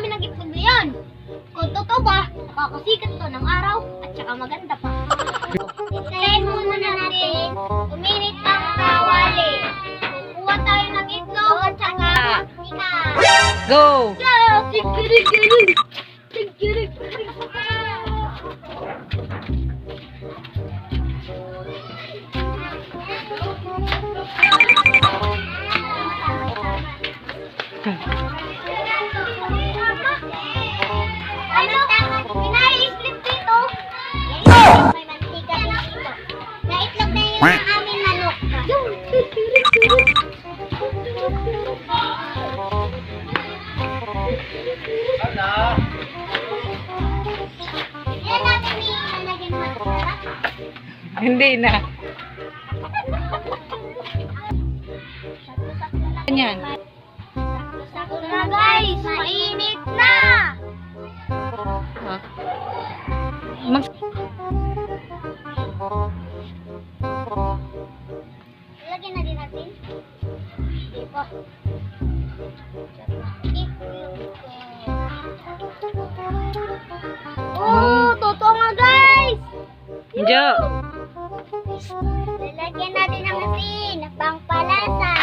namin ang itlog na yan. Kung totoo ba, nakakasikat to ng araw at saka maganda pa. Hintayin muna natin uminit ang kawali. Kukuha tayo ng itlog at saka mantika. Go! Tigirig-girig! Tigirig-girig! Ano? Pinai-slip dito. May mantika dito. Naitlog na yun sa aming manok. Yan natin ilalagyan mo. Hindi na. Ganyan. Sakto na guys, mainit na! Ah. Mag Lagyan na din natin. Hindi po. Oh, totoo nga guys! Jo. Lalagyan natin ng asin, pangpalasa.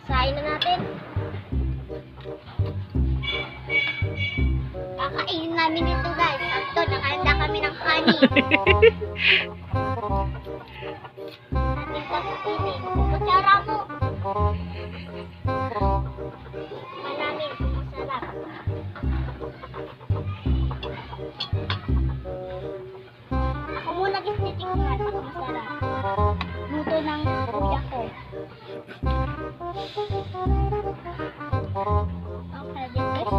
Sain na natin. Kakainin namin ito guys. Sakto, nakahanda kami ng kanin. Natin pagpili. Kutsara mo. Malamin. Masarap. Ako muna guys titikman. Masarap. Luto ng kuya ko. Okay, guys.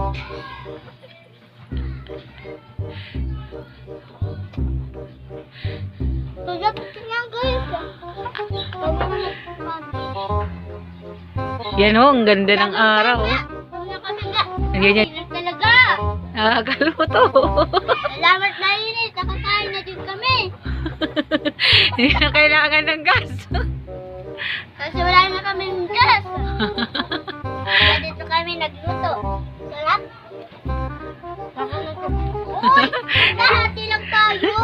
Tulad niya guys. Yan ho, ang ganda ng araw. Una kami nga. Ganyan. Init talaga. Akala mo to. Salamat na init. Nakakain na din kami. Hindi na kailangan ng gas. Kasi wala na kami gas. Kaya dito kami nagluto. Sarap. Uy! Nahati lang tayo.